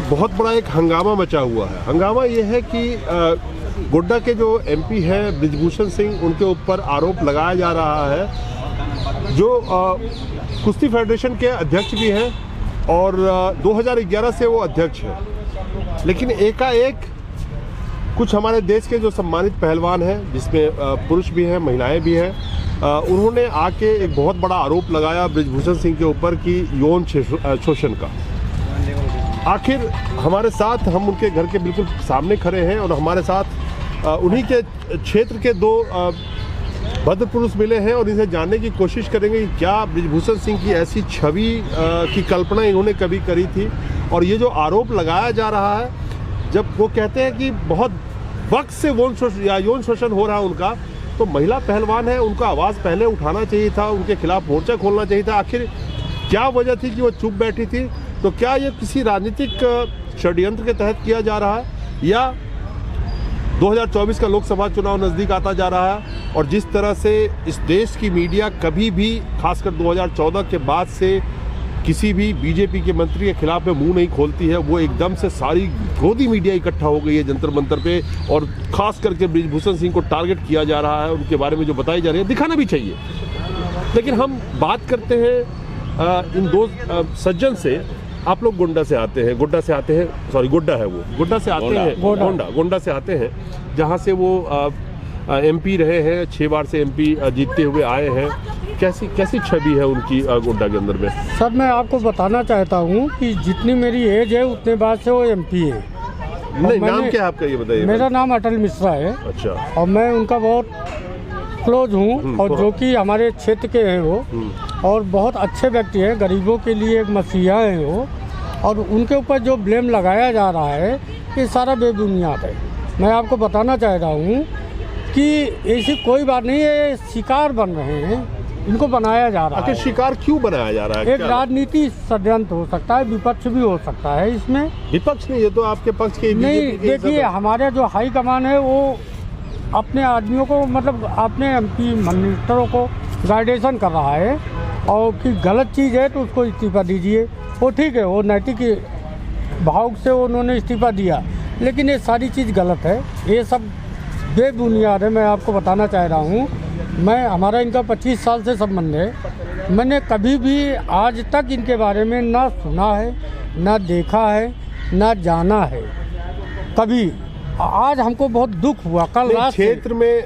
बहुत बड़ा एक हंगामा मचा हुआ है। हंगामा ये है कि गोड्डा के जो एमपी हैं बृजभूषण सिंह, उनके ऊपर आरोप लगाया जा रहा है, जो कुश्ती फेडरेशन के अध्यक्ष भी हैं और 2011 से वो अध्यक्ष हैं। लेकिन एकाएक कुछ हमारे देश के जो सम्मानित पहलवान हैं, जिसमें पुरुष भी हैं महिलाएं भी हैं, उन्होंने आके एक बहुत बड़ा आरोप लगाया बृजभूषण सिंह के ऊपर कि यौन शोषण का। आखिर हमारे साथ, हम उनके घर के बिल्कुल सामने खड़े हैं और हमारे साथ उन्हीं के क्षेत्र के दो भद्र पुरुष मिले हैं और इसे जानने की कोशिश करेंगे कि क्या बृजभूषण सिंह की ऐसी छवि की कल्पना इन्होंने कभी करी थी। और ये जो आरोप लगाया जा रहा है, जब वो कहते हैं कि बहुत वक्त से यौन शोषण हो रहा है उनका, तो महिला पहलवान है, उनका आवाज़ पहले उठाना चाहिए था, उनके खिलाफ मोर्चा खोलना चाहिए था। आखिर क्या वजह थी कि वो चुप बैठी थी? तो क्या ये किसी राजनीतिक षड्यंत्र के तहत किया जा रहा है, या 2024 का लोकसभा चुनाव नज़दीक आता जा रहा है और जिस तरह से इस देश की मीडिया कभी भी, खासकर 2014 के बाद से, किसी भी बीजेपी के मंत्री के खिलाफ में मुंह नहीं खोलती है, वो एकदम से सारी गोदी मीडिया इकट्ठा हो गई है जंतर मंतर पे और खास करके बृजभूषण सिंह को टारगेट किया जा रहा है। उनके बारे में जो बताई जा रही है, दिखाना भी चाहिए। लेकिन हम बात करते हैं इन दो सज्जन से। आप लोग गोड्डा से आते हैं, गोड्डा से आते हैं, सॉरी गोड्डा है वो, गोड्डा से आते हैं, गोंडा से आते हैं, जहाँ से वो एमपी रहे हैं, 6 बार से एमपी जीतते हुए आए हैं। कैसी छवि है उनकी गोड्डा के अंदर में? सर, मैं आपको बताना चाहता हूँ कि जितनी मेरी एज है उतने बाद से वो एमपी है। नहीं, नाम क्या है आपका, ये बताइए। मेरा नाम अटल मिश्रा है। अच्छा। और मैं उनका बहुत क्लोज हूँ और जो कि हमारे क्षेत्र के हैं वो, और बहुत अच्छे व्यक्ति हैं, गरीबों के लिए एक मसीहा हैं वो। और उनके ऊपर जो ब्लेम लगाया जा रहा है, ये सारा बेबुनियाद है। मैं आपको बताना चाह रहा हूँ कि ऐसी कोई बात नहीं है, शिकार बन रहे हैं, इनको बनाया जा रहा है। शिकार क्यों बनाया जा रहा है? एक राजनीति षड्यंत्र हो सकता है, विपक्ष भी हो सकता है इसमें। विपक्ष नहीं, ये तो आपके पक्ष के नहीं। देखिए, हमारे जो हाई कमान है वो अपने आदमियों को, मतलब अपने एमपी मिनिस्टरों को गाइडेशन कर रहा है, और कि गलत चीज़ है तो उसको इस्तीफा दीजिए। वो ठीक है, वो नैतिक भाव से उन्होंने इस्तीफा दिया, लेकिन ये सारी चीज़ गलत है, ये सब बेबुनियाद है। मैं आपको बताना चाह रहा हूँ, हमारा इनका 25 साल से संबंध है। मैंने कभी भी आज तक इनके बारे में ना सुना है, ना देखा है, ना जाना है कभी। आज हमको बहुत दुख हुआ। कल रात क्षेत्र में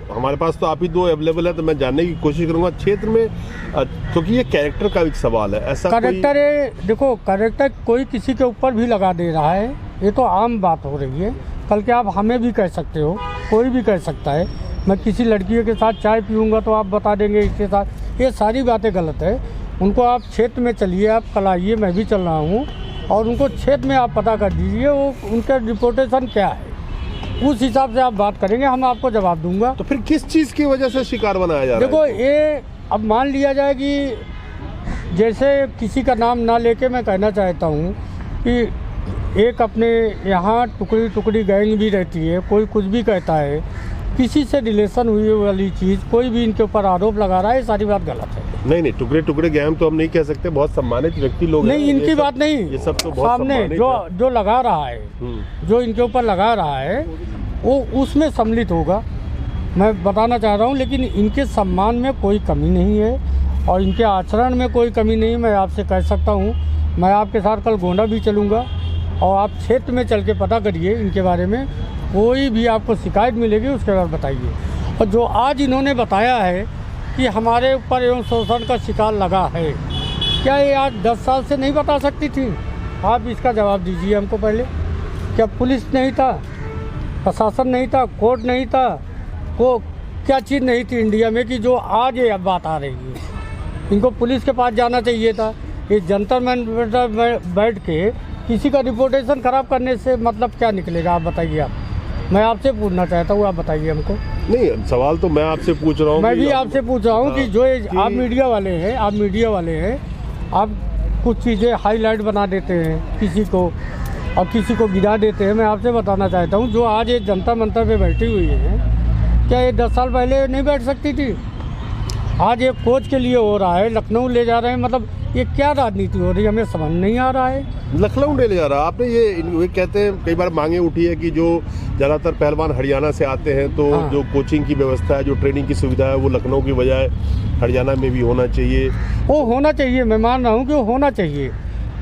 हमारे पास तो आप ही दो अवेलेबल है, तो मैं जानने की कोशिश करूंगा क्षेत्र में, क्योंकि ये कैरेक्टर का एक सवाल है। ऐसा कैरेक्टर है, देखो कैरेक्टर कोई किसी के ऊपर भी लगा दे रहा है, ये तो आम बात हो रही है। कल के आप हमें भी कह सकते हो, कोई भी कह सकता है। मैं किसी लड़की के साथ चाय पीऊँगा तो आप बता देंगे इसके साथ, ये सारी बातें गलत है। उनको आप क्षेत्र में चलिए, आप कल आइए, मैं भी चल रहा हूँ, और उनको क्षेत्र में आप पता कर दीजिए वो उनका रिपोर्टेशन क्या है, उस हिसाब से आप बात करेंगे, हम आपको जवाब दूंगा। तो फिर किस चीज़ की वजह से शिकार बनाया जा रहा है? देखो, ये अब मान लिया जाए कि जैसे किसी का नाम ना लेके मैं कहना चाहता हूँ कि एक अपने यहाँ टुकड़ी टुकड़ी गैंग भी रहती है, कोई कुछ भी कहता है, किसी से रिलेशन हुई वाली चीज़ कोई भी इनके ऊपर आरोप लगा रहा है, सारी बात गलत है। नहीं, टुकड़े टुकड़े गैंग तो हम नहीं कह सकते, बहुत सम्मानित व्यक्ति लोग नहीं, इनकी बात नहीं, ये सब तो बहुत सामने जो लगा रहा है, जो इनके ऊपर लगा रहा है, वो उसमें सम्मिलित होगा, मैं बताना चाह रहा हूँ। लेकिन इनके सम्मान में कोई कमी नहीं है और इनके आचरण में कोई कमी नहीं, मैं आपसे कह सकता हूँ। मैं आपके साथ कल गोंडा भी चलूँगा और आप क्षेत्र में चल के पता करिए इनके बारे में, कोई भी आपको शिकायत मिलेगी उसके बाद बताइए। और जो आज इन्होंने बताया है कि हमारे ऊपर एवं शोषण का शिकार लगा है, क्या ये आज 10 साल से नहीं बता सकती थी? आप इसका जवाब दीजिए हमको पहले। क्या पुलिस नहीं था, प्रशासन नहीं था, कोर्ट नहीं था, वो क्या चीज़ नहीं थी इंडिया में कि जो आज ये अब बात आ रही है? इनको पुलिस के पास जाना चाहिए था। ये जंतर मंतर बैठ के किसी का रिपोर्टेशन ख़राब करने से मतलब क्या निकलेगा, आप बताइए। आप, मैं आपसे पूछना चाहता हूँ, आप बताइए हमको। नहीं, सवाल तो मैं आपसे पूछ रहा हूँ। मैं भी आपसे पूछ रहा हूँ कि जो आप मीडिया वाले हैं, आप कुछ चीज़ें हाईलाइट बना देते हैं किसी को और किसी को गिरा देते हैं। मैं आपसे बताना चाहता हूँ, जो आज ये जनता मंतर पे बैठी हुई है, क्या ये 10 साल पहले नहीं बैठ सकती थी? आज एक कोच के लिए हो रहा है, लखनऊ ले जा रहे हैं, मतलब ये क्या राजनीति हो रही है, हमें समझ नहीं आ रहा है। लखनऊ ले जा रहा आपने ये कहते हैं कई बार मांगे उठी है कि जो ज़्यादातर पहलवान हरियाणा से आते हैं तो हाँ। जो कोचिंग की व्यवस्था है, जो ट्रेनिंग की सुविधा है, वो लखनऊ की बजाय हरियाणा में भी होना चाहिए। वो होना चाहिए, मैं मान रहा हूँ कि वो होना चाहिए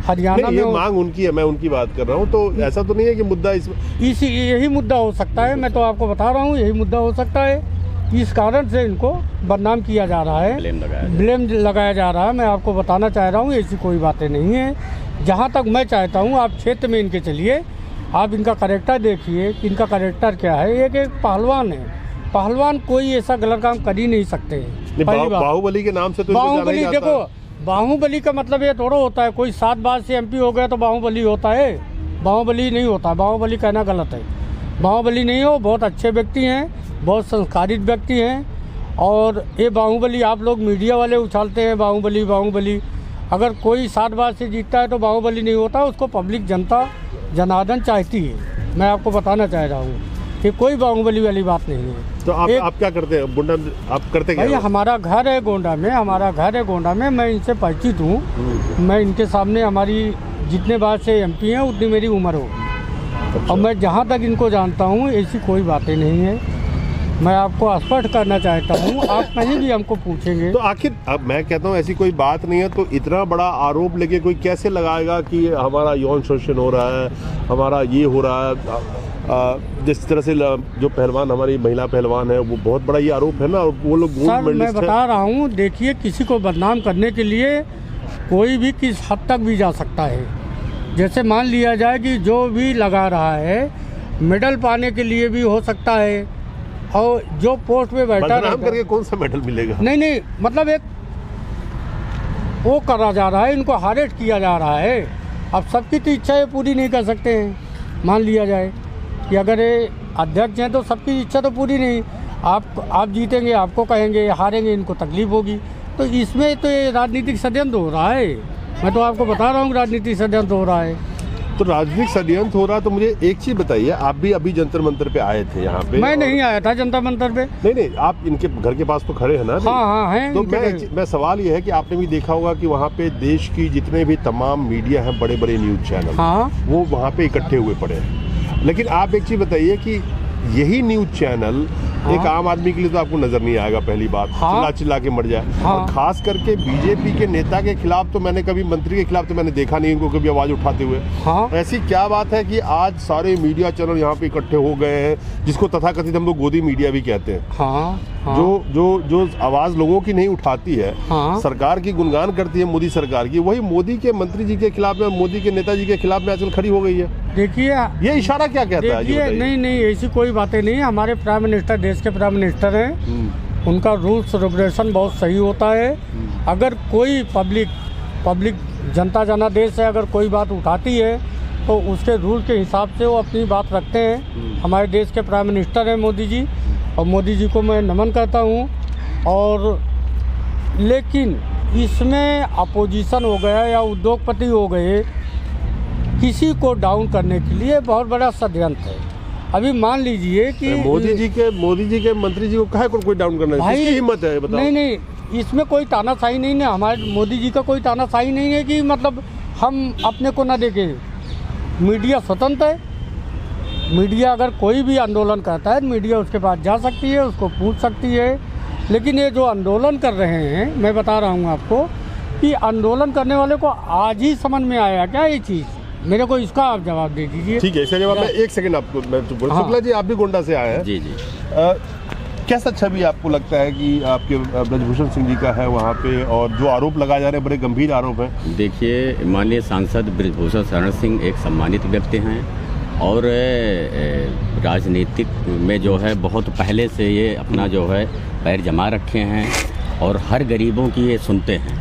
हरियाणा में। ये मांग उनकी है, मैं उनकी बात कर रहा हूँ। तो ऐसा तो नहीं है कि मुद्दा इसी यही मुद्दा हो सकता है, मैं तो आपको बता रहा हूँ यही मुद्दा हो सकता है। इस कारण से इनको बदनाम किया जा रहा है, ब्लेम लगाया जा रहा है। मैं आपको बताना चाह रहा हूँ ऐसी कोई बातें नहीं है। जहाँ तक मैं चाहता हूँ आप क्षेत्र में इनके चलिए, आप इनका कैरेक्टर देखिए कि इनका कैरेक्टर क्या है। एक पहलवान है, पहलवान कोई ऐसा गलत काम कर ही नहीं सकते। बाहुबली के नाम से तो बाहुबली, देखो बाहुबली का मतलब ये थोड़ा होता है कोई 7 बार से MP हो गया तो बाहुबली होता है। बाहुबली नहीं होता, बाहुबली कहना गलत है। बाहुबली नहीं हो, बहुत अच्छे व्यक्ति हैं, बहुत संस्कारित व्यक्ति हैं। और ये बाहुबली आप लोग मीडिया वाले उछालते हैं बाहुबली बाहुबली। अगर कोई 7 बार से जीतता है तो बाहुबली नहीं होता, उसको पब्लिक जनता जनार्दन चाहती है। मैं आपको बताना चाह रहा हूँ कि कोई बाहुबली वाली बात नहीं है। तो आप क्या करते हैं गोंडा, आप करते क्या? भाई हमारा घर है गोंडा में, हमारा घर है गोंडा में, मैं इनसे परिचित हूँ। मैं इनके सामने, हमारी जितने बार से MP हैं उतनी मेरी उम्र हो। अच्छा। और मैं जहाँ तक इनको जानता हूँ ऐसी कोई बातें नहीं है। मैं आपको स्पष्ट करना चाहता हूँ, आप कहीं भी हमको पूछेंगे तो आखिर अब मैं कहता हूँ ऐसी कोई बात नहीं है, तो इतना बड़ा आरोप लेके कोई कैसे लगाएगा कि हमारा यौन शोषण हो रहा है, हमारा ये हो रहा है। जिस तरह से जो पहलवान, हमारी महिला पहलवान है, वो बहुत बड़ा ये आरोप है ना। वो लोग सर मैं बता रहा हूँ, देखिए किसी को बदनाम करने के लिए कोई भी किस हद तक भी जा सकता है। जैसे मान लिया जाए कि जो भी लगा रहा है मेडल पाने के लिए भी हो सकता है, और जो पोस्ट पे बैठा बदनाम करके कौन सा मेडल मिलेगा? नहीं, मतलब एक वो करा जा रहा है, इनको हारेट किया जा रहा है। अब सबकी तो इच्छा पूरी नहीं कर सकते हैं। मान लिया जाए कि अगर ये अध्यक्ष हैं तो सबकी इच्छा तो पूरी नहीं, आप जीतेंगे आपको कहेंगे, हारेंगे इनको तकलीफ होगी। तो इसमें तो ये राजनीतिक षड्यंत्र हो रहा है। मैं तो आपको बता रहा हूँ राजनीतिक षड्यंत्र हो रहा है। तो राजनीतिक षड्यंत्र हो रहा, तो मुझे एक चीज बताइए, आप भी अभी जंतर मंतर पे आए थे यहाँ पे? मैं नहीं आया था जंतर मंतर पे। नहीं, आप इनके घर के पास तो खड़े हैं ना? हाँ हैं। तो मैं सवाल ये है कि आपने भी देखा होगा कि वहाँ पे देश की जितने भी तमाम मीडिया हैं, बड़े बड़े न्यूज चैनल, हाँ, वो वहाँ पे इकट्ठे हुए पड़े हैं। लेकिन आप एक चीज बताइए कि यही न्यूज चैनल एक आम आदमी के लिए तो आपको नजर नहीं आएगा, पहली बात। चिल्ला चिल्ला के मर जाए। और खास करके बीजेपी के नेता के खिलाफ तो मैंने कभी, मंत्री के खिलाफ तो मैंने देखा नहीं इनको कभी आवाज उठाते हुए। ऐसी क्या बात है कि आज सारे मीडिया चैनल यहाँ पे इकट्ठे हो गए हैं, जिसको तथाकथित हम लोग गोदी मीडिया भी कहते हैं, जो आवाज लोगों की नहीं उठाती है, सरकार की गुणगान करती है, मोदी सरकार की, वही मोदी के मंत्री जी के खिलाफ में, मोदी के नेताजी के खिलाफ में आजकल खड़ी हो गई है। देखिए ये इशारा क्या कहता है? देखिए नहीं ऐसी कोई बातें नहीं। हमारे प्राइम मिनिस्टर, देश के प्राइम मिनिस्टर हैं, उनका रूल्स रेगुलेशन बहुत सही होता है। अगर कोई पब्लिक जनता जनादेश से अगर कोई बात उठाती है तो उसके रूल के हिसाब से वो अपनी बात रखते हैं। हमारे देश के प्राइम मिनिस्टर हैं मोदी जी, और मोदी जी को मैं नमन करता हूँ। और लेकिन इसमें अपोजिशन हो गया या उद्योगपति हो गए, किसी को डाउन करने के लिए बहुत बड़ा षड्यंत्र है। अभी मान लीजिए कि मोदी जी के मंत्री जी को काहे कोई डाउन करना है? किसकी हिम्मत है बताओ? नहीं, इसमें कोई तानाशाही नहीं है। हमारे मोदी जी का कोई तानाशाही नहीं है कि मतलब हम अपने को ना देखें। मीडिया स्वतंत्र है। मीडिया अगर कोई भी आंदोलन करता है, मीडिया उसके पास जा सकती है, उसको पूछ सकती है। लेकिन ये जो आंदोलन कर रहे हैं, मैं बता रहा हूँ आपको कि आंदोलन करने वाले को आज ही समझ में आया क्या ये चीज़? मेरे को इसका आप जवाब दे दीजिए। ठीक है, इसका जवाब मैं एक सेकंड आपको मैं तो बोल। शुक्ला जी, आप भी गोंडा से आए हैं। जी। कैसा छवि आपको लगता है कि आपके ब्रजभूषण सिंह जी का है वहाँ पे, और जो आरोप लगाए जा रहे हैं बड़े गंभीर आरोप हैं? देखिए, माननीय सांसद ब्रजभूषण शरण सिंह एक सम्मानित व्यक्ति हैं, और राजनीतिक में जो है बहुत पहले से ये अपना जो है पैर जमा रखे हैं, और हर गरीबों की ये सुनते हैं।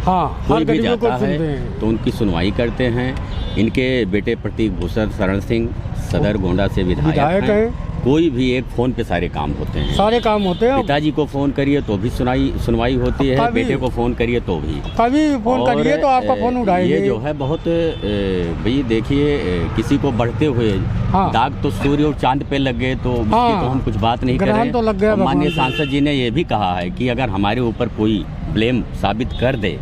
कोई भी जाता है तो उनकी सुनवाई करते हैं। इनके बेटे प्रतीक भूषण शरण सिंह सदर गोंडा से विधायक हैं। कोई भी एक फ़ोन पे सारे काम होते हैं। पिताजी को फ़ोन करिए तो भी सुनवाई होती है, बेटे को फ़ोन करिए तो भी, कभी फ़ोन करिए तो आपका फ़ोन उठाएंगे। ये जो है बहुत भाई देखिए, किसी को बढ़ते हुए दाग तो सूर्य और चांद पे लग गए तो उसकी तो हम कुछ बात नहीं करें। तो लग गया। माननीय सांसद जी ने ये भी कहा है कि अगर हमारे ऊपर कोई ब्लेम साबित कर दे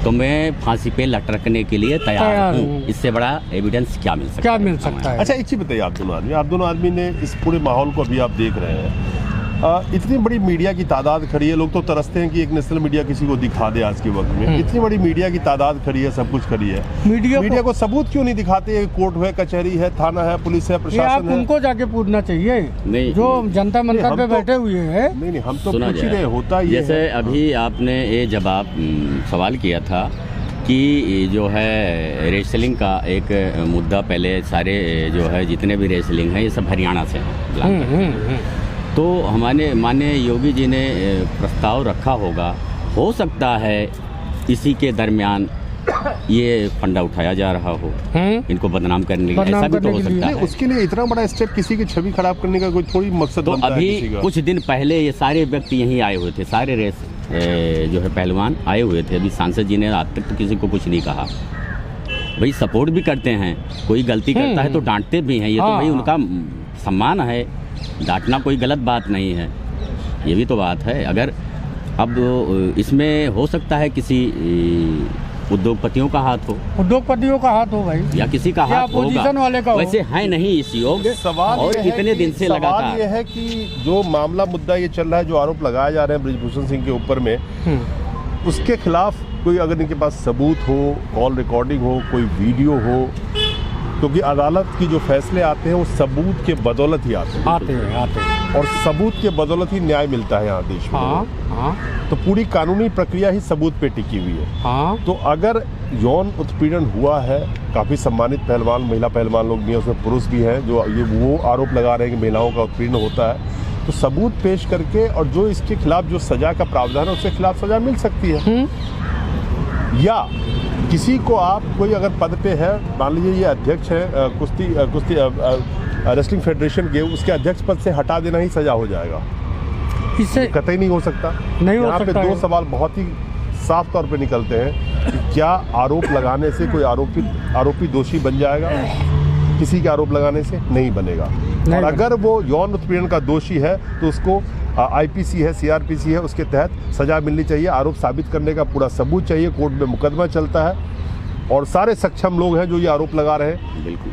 तो मैं फांसी पे लटकने के लिए तैयार हूँ। इससे बड़ा एविडेंस क्या मिल सकता है? अच्छा, एक चीज़ बताइए, आप दोनों आदमी ने इस पूरे माहौल को अभी आप देख रहे हैं, इतनी बड़ी मीडिया की तादाद खड़ी है, लोग तो तरसते हैं कि एक नेशनल मीडिया किसी को दिखा दे आज के वक्त में। इतनी बड़ी मीडिया की तादाद खड़ी है, सब कुछ खड़ी है, मीडिया को सबूत क्यों नहीं दिखाते? कोर्ट है, कचहरी है, थाना है, पुलिस है, प्रशासन है। उनको जाके पूछना चाहिए जो जनता मंतर पे बैठे हुए हैं। नहीं, हम तो पूछ ही रहे, होता ये जैसे अभी आपने ये जवाब सवाल किया था कि जो है रेसलिंग का एक मुद्दा, पहले सारे जो है जितने भी रेसलिंग है ये सब हरियाणा से है। तो हमारे माननीय योगी जी ने प्रस्ताव रखा होगा, हो सकता है इसी के दरमियान ये फंडा उठाया जा रहा हो इनको बदनाम करने के लिए, ऐसा भी तो हो सकता है। उसके लिए इतना बड़ा स्टेप किसी की छवि खराब करने का कोई थोड़ी मकसद तो अभी कुछ दिन पहले ये सारे व्यक्ति यहीं आए हुए थे, सारे रेस जो है पहलवान आए हुए थे। अभी सांसद जी ने आज तक तो किसी को कुछ नहीं कहा। भाई सपोर्ट भी करते हैं, कोई गलती करता है तो डांटते भी हैं, ये तो भाई उनका सम्मान है, डांटना कोई गलत बात नहीं है, ये भी तो बात है। अगर अब इसमें हो सकता है किसी उद्योगपतियों का हाथ हो भाई, या किसी का हाथ होगा, वाले का वैसे है नहीं इस योग सवाल। और इतने दिन से लगातार ये है कि जो मामला मुद्दा ये चल रहा है, जो आरोप लगाए जा रहे हैं बृजभूषण सिंह के ऊपर में, उसके खिलाफ कोई अगर इनके पास सबूत हो, कॉल रिकॉर्डिंग हो, कोई वीडियो हो, क्योंकि अदालत की जो फैसले आते हैं वो सबूत के बदौलत ही आते हैं और सबूत के बदौलत ही न्याय मिलता है यहाँ देश में। तो पूरी कानूनी प्रक्रिया ही सबूत पे टिकी हुई है। तो अगर यौन उत्पीड़न हुआ है, काफ़ी सम्मानित पहलवान, महिला पहलवान लोग भी हैं, उसमें पुरुष भी हैं जो ये वो आरोप लगा रहे हैं कि महिलाओं का उत्पीड़न होता है, तो सबूत पेश करके और जो इसके खिलाफ जो सजा का प्रावधान है उसके खिलाफ सजा मिल सकती है। या किसी को आप कोई अगर पद पे है, मान लीजिए ये अध्यक्ष है कुश्ती रेसलिंग फेडरेशन के, उसके अध्यक्ष पद से हटा देना ही सजा हो जाएगा, इससे कतई नहीं हो सकता। यहाँ पे दो सवाल बहुत ही साफ तौर पे निकलते हैं कि क्या आरोप लगाने से कोई आरोपी दोषी बन जाएगा? किसी के आरोप लगाने से नहीं बनेगा। और अगर वो यौन उत्पीड़न का दोषी है तो उसको आईपीसी है, सीआरपीसी है, उसके तहत सजा मिलनी चाहिए। आरोप साबित करने का पूरा सबूत चाहिए, कोर्ट में मुकदमा चलता है और सारे सक्षम लोग हैं जो ये आरोप लगा रहे हैं। बिल्कुल।